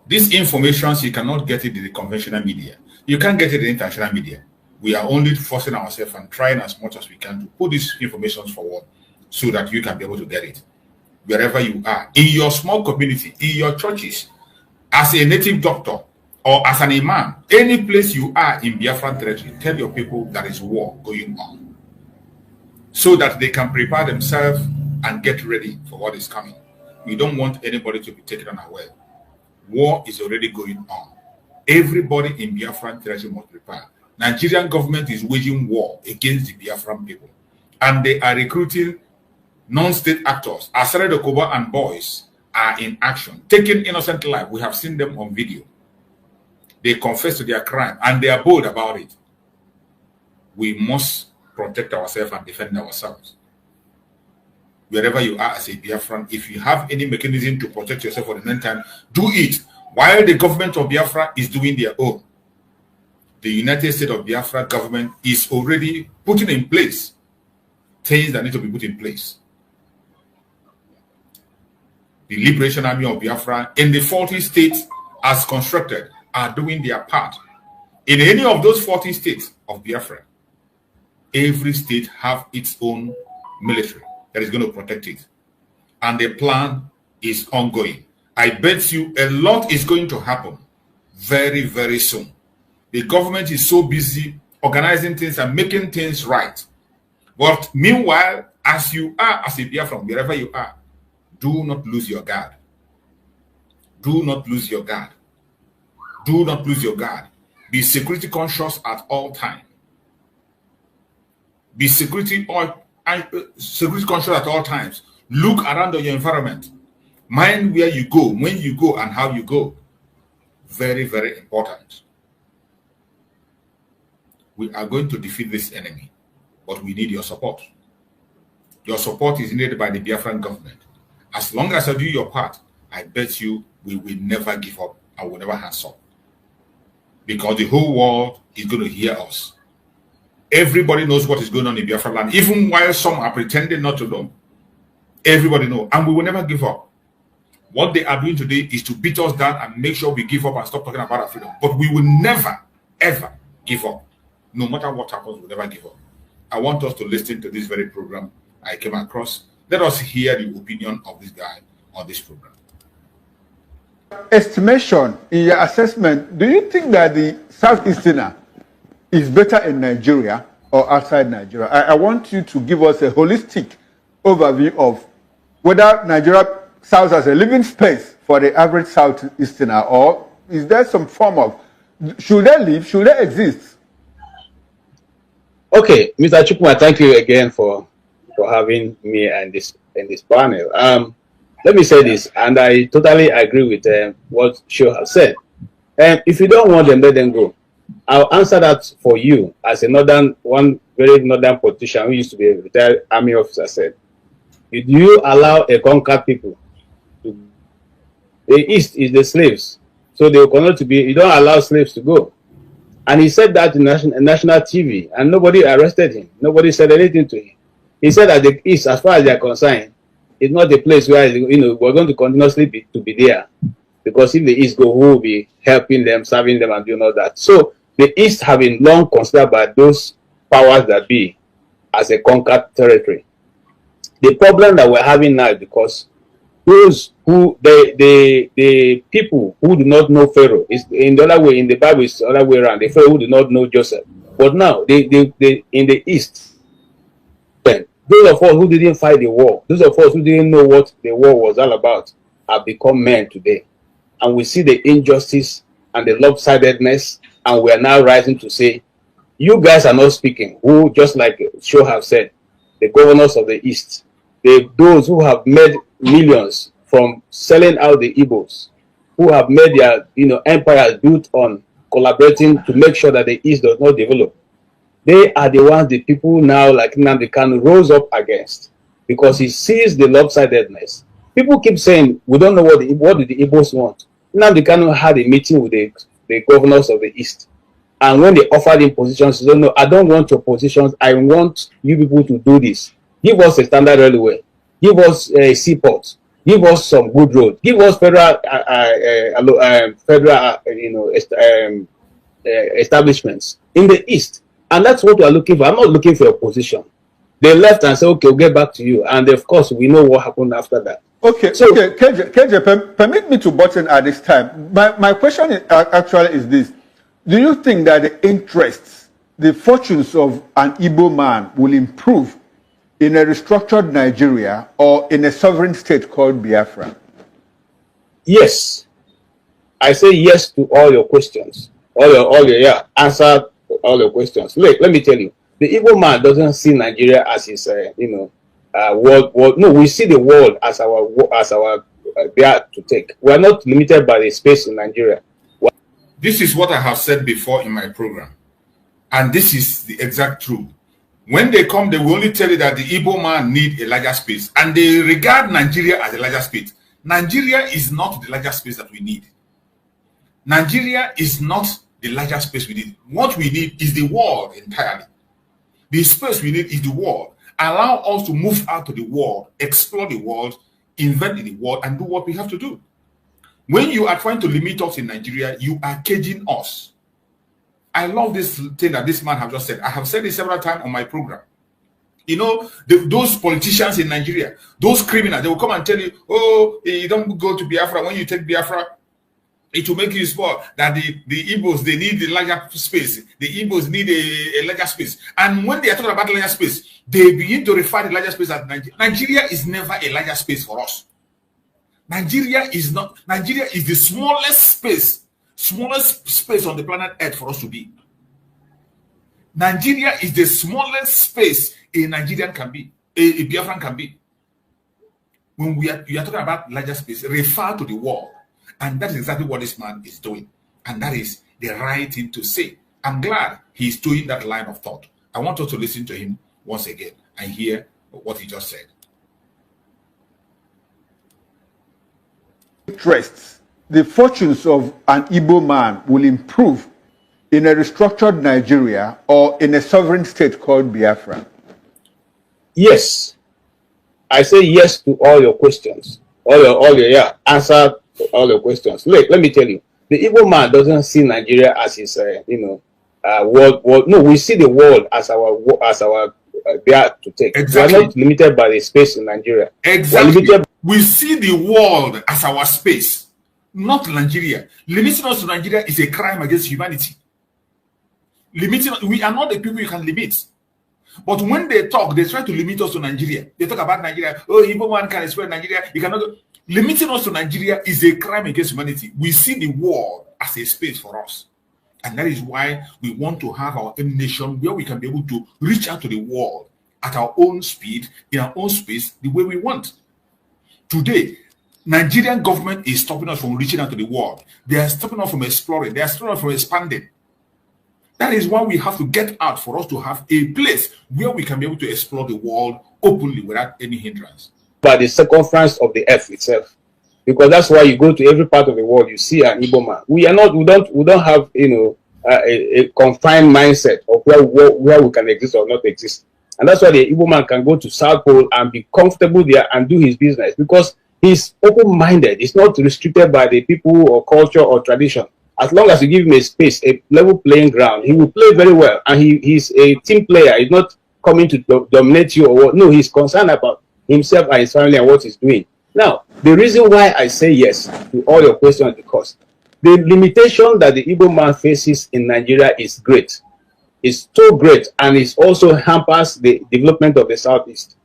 This information, you cannot get it in the conventional media. You can't get it in the international media. We are only forcing ourselves and trying as much as we can to put this information forward so that you can be able to get it. Wherever you are, in your small community, in your churches, as a native doctor, or as an imam, any place you are in Biafran territory, tell your people there is war going on so that they can prepare themselves and get ready for what is coming. We don't want anybody to be taken unaware. War is already going on. Everybody in Biafran territory must prepare. Nigerian government is waging war against the Biafran people, and they are recruiting non-state actors. Asare Dokoba and boys are in action, taking innocent life. We have seen them on video. They confess to their crime and they are bold about it. We must protect ourselves and defend ourselves. wherever you are as a Biafran. If you have any mechanism to protect yourself for the meantime, do it while the government of Biafra is doing their own. The United States of Biafra government is already putting in place things that need to be put in place. The Liberation Army of Biafra in the 40 states as constructed are doing their part. In any of those 40 states of Biafra, every state have its own military that is going to protect it. And the plan is ongoing. I bet you a lot is going to happen very, very soon. The government is so busy organizing things and making things right. But meanwhile, as you are as a Biafran, wherever you are, do not lose your guard. Do not lose your guard. Do not lose your guard. Be security conscious at all times. Be security conscious at all times. Look around your environment. Mind where you go, when you go, and how you go. Very, very important. We are going to defeat this enemy, but we need your support. Your support is needed by the Biafran government. As long as you do your part, I bet you we will never give up and will never hands up. Because the whole world is going to hear us. Everybody knows what is going on in Biafraland, even while some are pretending not to know. Everybody knows, and we will never give up. What they are doing today is to beat us down and make sure we give up and stop talking about our freedom. But we will never, ever give up. No matter what happens, we'll never give up. I want us to listen to this very program I came across. Let us hear the opinion of this guy on this program. Estimation, in your assessment, do you think that the Southeasterner is better in Nigeria or outside Nigeria? I want you to give us a holistic overview of whether Nigeria serves as a living space for the average Southeasterner, or is there some form of, should they live, should they exist? Okay, Mr. Chukuma, thank you again for having me in this panel. Let me say this, and I totally agree with what Sho has said. If you don't want them, let them go. I'll answer that for you as one very northern politician who used to be a retired army officer said. Do you allow a conquered people to? The East is the slaves, so they will continue to be. You don't allow slaves to go. And he said that in national TV, and nobody arrested him. Nobody said anything to him. He said that the East, as far as they are concerned, is not a place where we're going to continuously be there, because if the East go, who will be helping them, serving them, and doing all that? So the East have been long considered by those powers that be as a conquered territory. The problem that we're having now is because those who the people who do not know Pharaoh is in the other way, in the Bible it's the other way around. The Pharaoh who do not know Joseph. But now they in the East, those of us who didn't fight the war, those of us who didn't know what the war was all about, have become men today. And we see the injustice and the lopsidedness, and we are now rising to say, you guys are not speaking, who, just like Sho have said, the governors of the East, those who have made millions from selling out the Igbos, who have made their empires built on collaborating to make sure that the East does not develop. They are the ones the people now, like Nnamdi Kanu, rose up against, because he sees the lopsidedness. People keep saying, we don't know what do the Igbos want. Nnamdi Kanu had a meeting with the governors of the East. And when they offered him positions, he said, no, I don't want your positions. I want you people to do this. Give us a standard railway. Give us a seaport. Give us some good roads. Give us federal establishments in the East. And that's what we are looking for. I'm not looking for a position. They left and said, okay, we'll get back to you. And of course, we know what happened after that. Okay, so, okay, KJ, permit me to butt in at this time. My question actually is this. Do you think that the interests, the fortunes of an Igbo man will improve in a restructured Nigeria or in a sovereign state called Biafra? Yes. I say yes to all your questions. Answer all your questions. Look, let me tell you, the Igbo man doesn't see Nigeria as his, world. No, we see the world as our there to take. We are not limited by the space in Nigeria. This is what I have said before in my program, and this is the exact truth. When they come, they will only tell you that the Igbo man need a larger space, and they regard Nigeria as a larger space. Nigeria is not the larger space that we need. Nigeria is not the larger space we need. What we need is the world entirely. The space we need is the world. Allow us to move out to the world, explore the world, invent in the world, and do what we have to do. When you are trying to limit us in Nigeria, you are caging us. I love this thing that this man has just said. I have said it several times on my program. You know, those politicians in Nigeria, those criminals, they will come and tell you, oh, you don't go to Biafra. When you take Biafra, it will make you spoil. That the Igbos, they need the larger space. The Igbos need a larger space. And when they are talking about larger space, they begin to refer to the larger space as Nigeria. Nigeria is never a larger space for us. Nigeria is not. Nigeria is the smallest space on the planet Earth for us to be. Nigeria is the smallest space a Nigerian can be, a Biafran can be. When you are talking about larger space, refer to the world. And that is exactly what this man is doing. And that is the right thing to say. I'm glad he's doing that line of thought. I want us to listen to him once again and hear what he just said. Interests, the fortunes of an Igbo man will improve in a restructured Nigeria or in a sovereign state called Biafra? Yes. I say yes to all your questions. Answer to all your questions. Look, let me tell you, the Igbo man doesn't see Nigeria as his, world. No, we see the world as our there to take. Exactly. We are not limited by the space in Nigeria. Exactly. We see the world as our space, not Nigeria. Limiting us to Nigeria is a crime against humanity. We are not the people you can limit. But when they talk, they try to limit us to Nigeria. They talk about Nigeria. Oh, Igbo man can explain Nigeria. You cannot. Limiting us to Nigeria is a crime against humanity. We see the world as a space for us. And that is why we want to have our own nation where we can be able to reach out to the world at our own speed, in our own space, the way we want. Today, Nigerian government is stopping us from reaching out to the world. They are stopping us from exploring. They are stopping us from expanding. That is why we have to get out for us to have a place where we can be able to explore the world openly without any hindrance. By the circumference of the earth itself. Because that's why you go to every part of the world, you see an Igbo man. We don't have, a confined mindset of where we can exist or not exist. And that's why the Igbo man can go to South Pole and be comfortable there and do his business because he's open-minded. He's not restricted by the people or culture or tradition. As long as you give him a space, a level playing ground, he will play very well. And he's a team player. He's not coming to dominate you or what. No, he's concerned about himself and his family and what he's doing. Now, the reason why I say yes to all your questions is because the limitation that the Igbo man faces in Nigeria is great. It's so great, and it also hampers the development of the Southeast.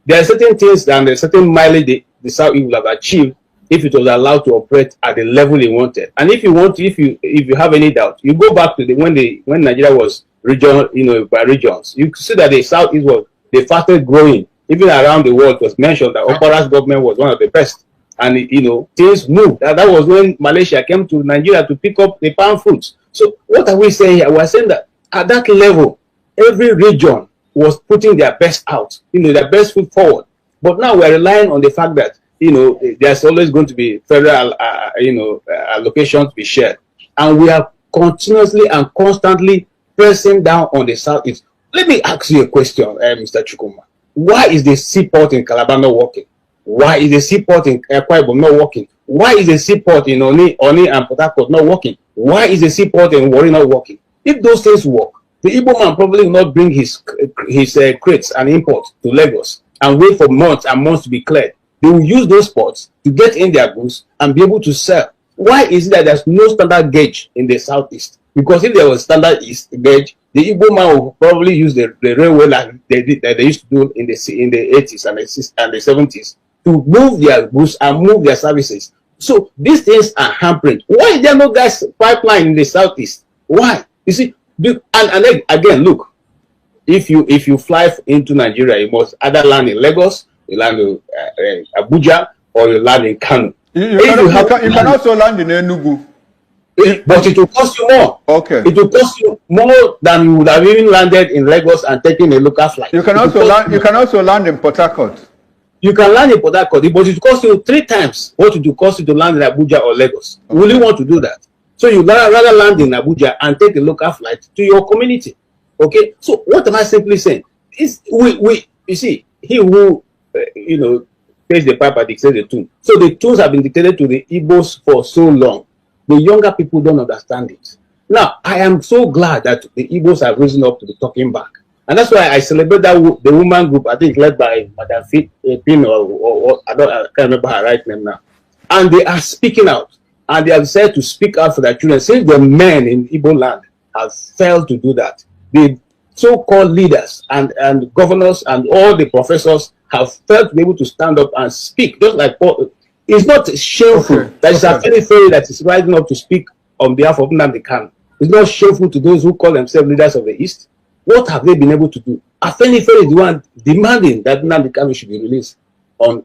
There are certain things and there are certain mileage the Southeast will have achieved if it was allowed to operate at the level they wanted. And if you have any doubt, you go back to when Nigeria was region, by regions. You see that the Southeast was the fastest growing. Even around the world, it was mentioned that Okpara's government was one of the best. And, things moved. That was when Malaysia came to Nigeria to pick up the palm fruits. So what are we saying here? We're saying that at that level, every region was putting their best out, their best foot forward. But now we're relying on the fact that, there's always going to be federal, allocations to be shared. And we are continuously and constantly pressing down on the Southeast. Let me ask you a question, Mr. Chukuma. Why is the seaport in Calabar not working? Why is the seaport in Ekpa not working? Why is the seaport in Oni and Port Harcourt not working? Why is the seaport in Warri not working? If those things work, the Igbo man probably will not bring his crates and import to Lagos and wait for months and months to be cleared. They will use those ports to get in their goods and be able to sell. Why is it that there's no standard gauge in the Southeast? Because if there was standard gauge, the Igbo man will probably use the railway like they used to do in the 80s and the 70s to move their goods and move their services. So these things are hampering. Why is there no gas pipeline in the Southeast? Why? You see, and again, look, if you fly into Nigeria, you must either land in Lagos, you land in Abuja, or you land in Kano. You can also land in Enugu. But it will cost you more. Okay. It will cost you more than you would have even landed in Lagos and taken a local flight. You can also land. You can also land in Port Harcourt. You can land in Port Harcourt, but it will cost you 3 times what it will cost you to land in Abuja or Lagos. Okay. Will you want to do that? So you rather land in Abuja and take a local flight to your community. Okay. So what am I simply saying? Is you see, he who pays the piper dictates the tune. So the tunes have been dictated to the Igbos for so long. The younger people don't understand it. Now, I am so glad that the Igbos have risen up to be talking back. And that's why I celebrate that the woman group, I think led by Madam Pin or I can't remember her right name now. And they are speaking out. And they have decided to speak out for their children. Since the men in Igbo land have failed to do that, the so-called leaders and governors and all the professors have failed to be able to stand up and speak. Just like Paul, it's not shameful that it's Afenifere that is rising up to speak on behalf of Nnamdi Kanu. It's not shameful to those who call themselves leaders of the East. What have they been able to do? Afenifere is the one demanding that Nnamdi Kanu should be released on,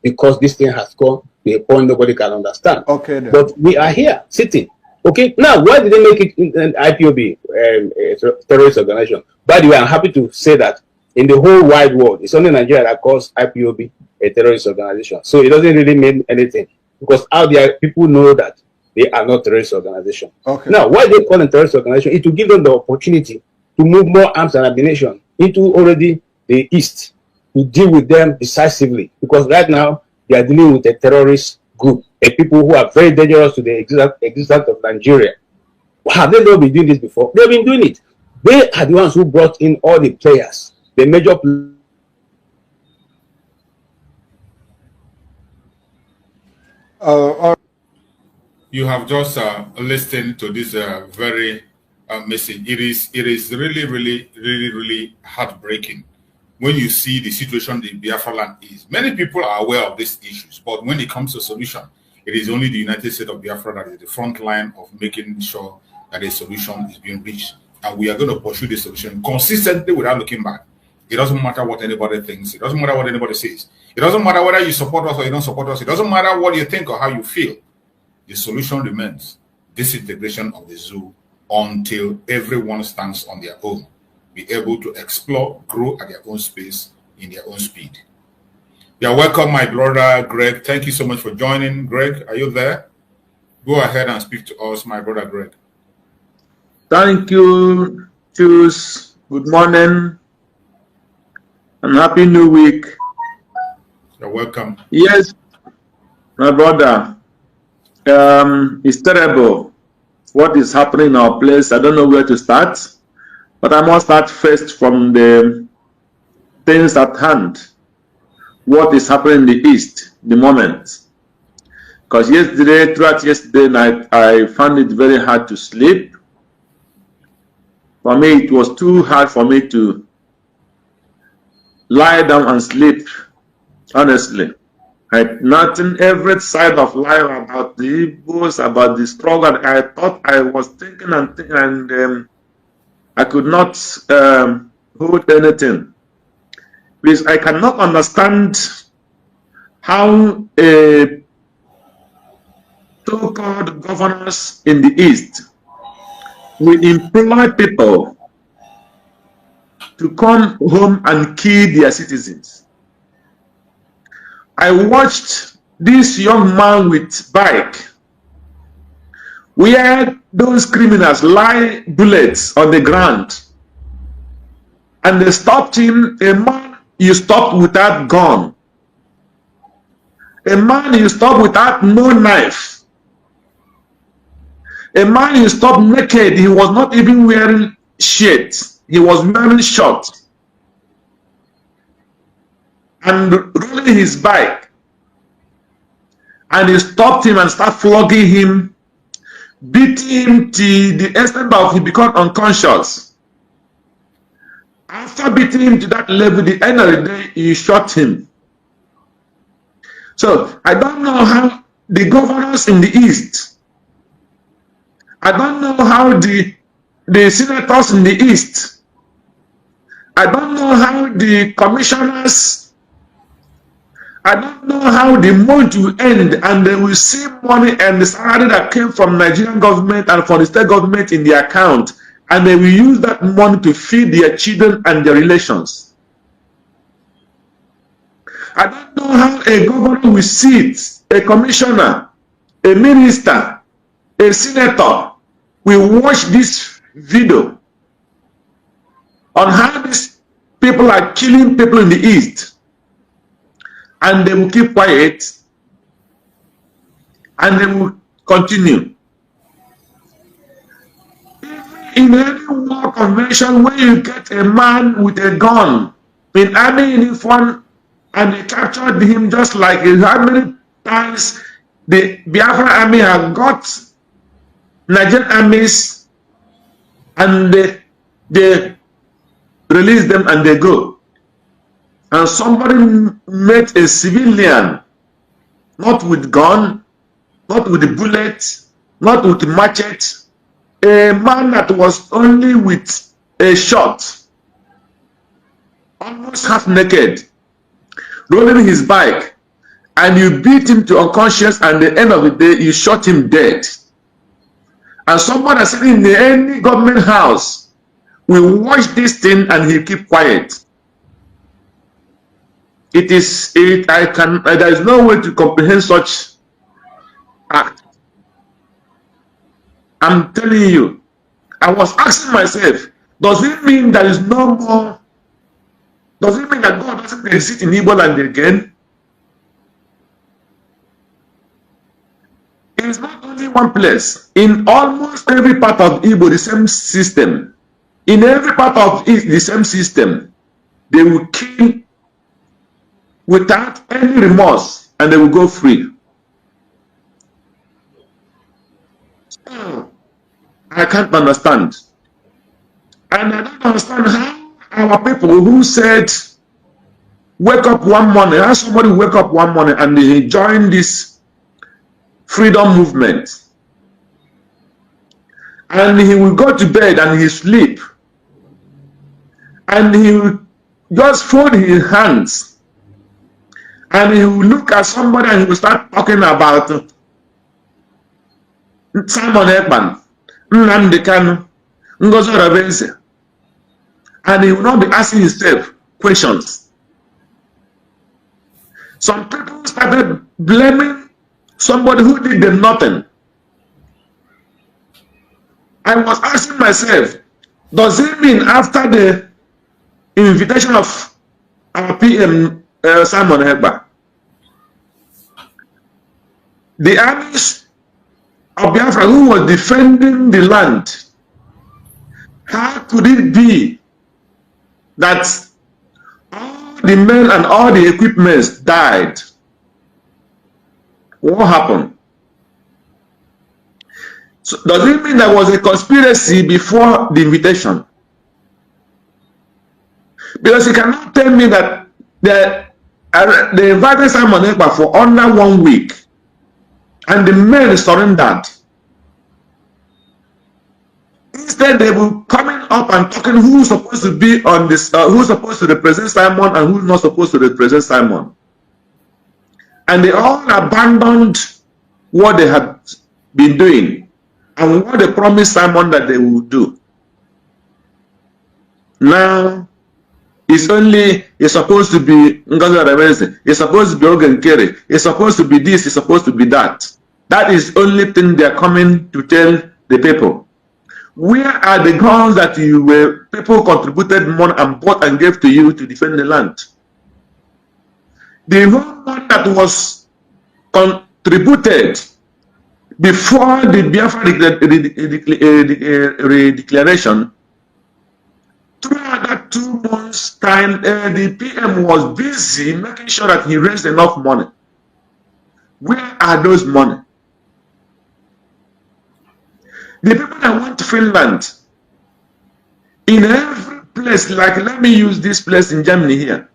because this thing has come to a point nobody can understand. Okay. Then. But we are here sitting. Okay. Now, why did they make it an IPOB, a terrorist organization? By the way, I'm happy to say that in the whole wide world, it's only Nigeria that calls IPOB a terrorist organization. So it doesn't really mean anything because out there people know that they are not terrorist organization. Okay. Now, why they call them terrorist organization? It will give them the opportunity to move more arms and ammunition into already the East to deal with them decisively. Because right now they are dealing with a terrorist group, a people who are very dangerous to the existence of Nigeria. Have they not been doing this before? They've been doing it. They are the ones who brought in all the players. The major you have just listened to this very message. It is really heartbreaking when you see the situation the Biafraland is. Many people are aware of these issues, but when it comes to solution, it is only the United States of Biafra that is the front line of making sure that a solution is being reached, and we are going to pursue the solution consistently without looking back. It doesn't matter what anybody thinks. It doesn't matter what anybody says. It doesn't matter whether you support us or you don't support us. It doesn't matter what you think or how you feel. The solution remains disintegration of the zoo until everyone stands on their own, be able to explore, grow at their own space, in their own speed. You are welcome, my brother Greg. Thank you so much for joining. Greg, are you there? Go ahead and speak to us, my brother Greg. Thank you, Choose. Good morning. And happy new week. You're welcome. Yes, my brother. It's terrible what is happening in our place. I don't know where to start, but I must start first from the things at hand. What is happening in the East, the moment. Because throughout yesterday night, I found it very hard to sleep. For me, it was too hard for me to lie down and sleep, honestly. Nothing, every side of life about the Igbos, about the struggle. I thought I was thinking and I could not hold anything. Because I cannot understand how a so-called governors in the East will employ people to come home and kill their citizens. I watched this young man with bike where those criminals lie bullets on the ground and they stopped him. A man you stop without gun, a man you stop without no knife, a man you stop naked. He was not even wearing shirt, he was wearing shorts and rolling his bike, and he stopped him and started flogging him, beating him to the extent of he became unconscious. After beating him to that level, the end of the day, he shot him. So I don't know how the governors in the East, I don't know how the senators in the East, I don't know how the commissioners I don't know how the month will end and they will see money and the salary that came from Nigerian government and from the state government in their account, and they will use that money to feed their children and their relations. I don't know how a governor will sit, a commissioner, a minister, a senator will watch this video on how these people are killing people in the East, and they will keep quiet and they will continue. In any war convention where you get a man with a gun in army uniform and they captured him, just like how many times the Biafra army have got Nigerian armies and they release them and they go. And somebody met a civilian, not with gun, not with a bullet, not with a machete, a man that was only with a shot, almost half naked, rolling his bike, and you beat him to unconscious, and at the end of the day, you shot him dead. And someone that's sitting in any government house will watch this thing and he'll keep quiet. There is no way to comprehend such act. I'm telling you, I was asking myself, does it mean there is no more? Does it mean that God doesn't exist in Igbo land again? It is not only one place. In almost every part of Igbo, the same system. In every part of it, the same system. They will kill without any remorse and they will go free. So, I can't understand. And I don't understand how our people who said, wake up one morning, how somebody wake up one morning and they join this freedom movement. And he will go to bed and he sleep. And he will just fold his hands. And he will look at somebody and he will start talking about Simon Ekpa, Nnamdi Kanu, Ngozi Orabense. And he will not be asking himself questions. Some people started blaming somebody who did them nothing. I was asking myself, does it mean after the invitation of our PM Simon Ekpa, the armies of Biafra who was defending the land, how could it be that all the men and all the equipments died? What happened? So does it mean there was a conspiracy before the invitation? Because you cannot tell me that they invited Simon Ekpa for under 1 week and the men surrendered. Instead, they were coming up and talking who's supposed to be on this, who's supposed to represent Simon and who's not supposed to represent Simon. And they all abandoned what they had been doing and what they promised Simon that they would do. Now, it's supposed to be Ngozi Orabense, it's supposed to be Ogen Kere, it's supposed to be this, it's supposed to be that. That is the only thing they're coming to tell the people. Where are the guns that people contributed money and bought and gave to you to defend the land? The whole money that was contributed before the Biafra declaration, throughout that 2 months' time, the PM was busy making sure that he raised enough money. Where are those money? The people that went to Finland, in every place, like let me use this place in Germany here,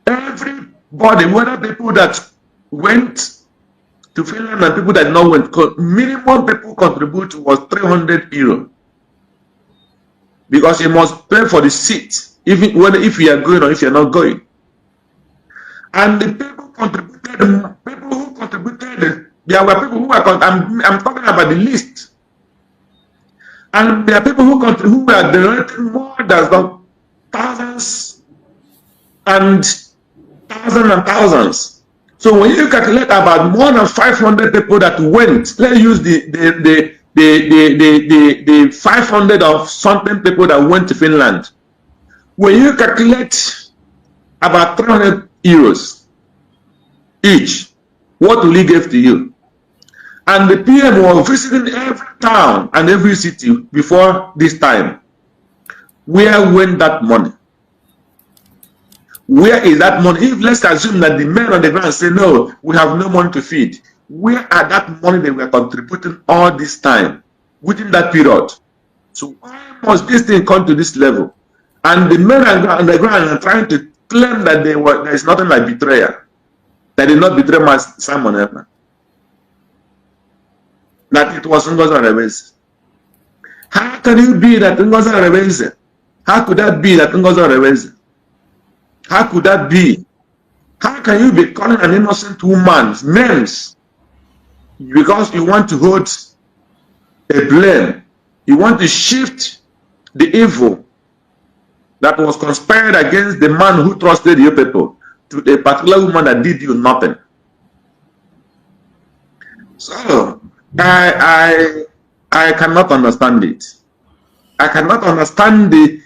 everybody, whether people that went to Finland and people that not went, minimum people contribute was 300 euro. Because you must pay for the seat, even whether if you are going or if you are not going. And the people contributed, there were people who were, I'm talking about the list. And there are people who were donating more than thousands and thousands. So when you calculate about more than 500 people that went, let's use the 500 of something people that went to Finland. When you calculate about 300 euros each, what will he give to you? And the PM was visiting every town and every city before this time. Where went that money? Where is that money? If let's assume that the men on the ground say, no, we have no money to feed. Where are that money they were contributing all this time within that period? So why must this thing come to this level? And the men on the ground are trying to claim that there is nothing like betrayal. They did not betray Simon Ekpa. That it was Ngozi Rebeze. How can it be that Ngozi Rebeze? How could that be that Ngozi Rebeze? How could that be? How can you be calling an innocent woman names because you want to hold a blame? You want to shift the evil that was conspired against the man who trusted you people to a particular woman that did you nothing. So I cannot understand it. I cannot understand the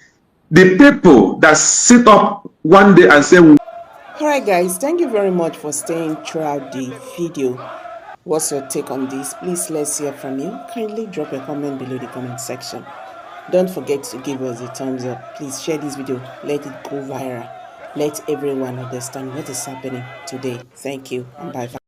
people that sit up one day and say, Alright guys, thank you very much for staying throughout the video. What's your take on this? Please let's hear from you. Kindly drop a comment below the comment section. Don't forget to give us a thumbs up. Please share this video. Let it go viral. Let everyone understand what is happening today. Thank you and bye.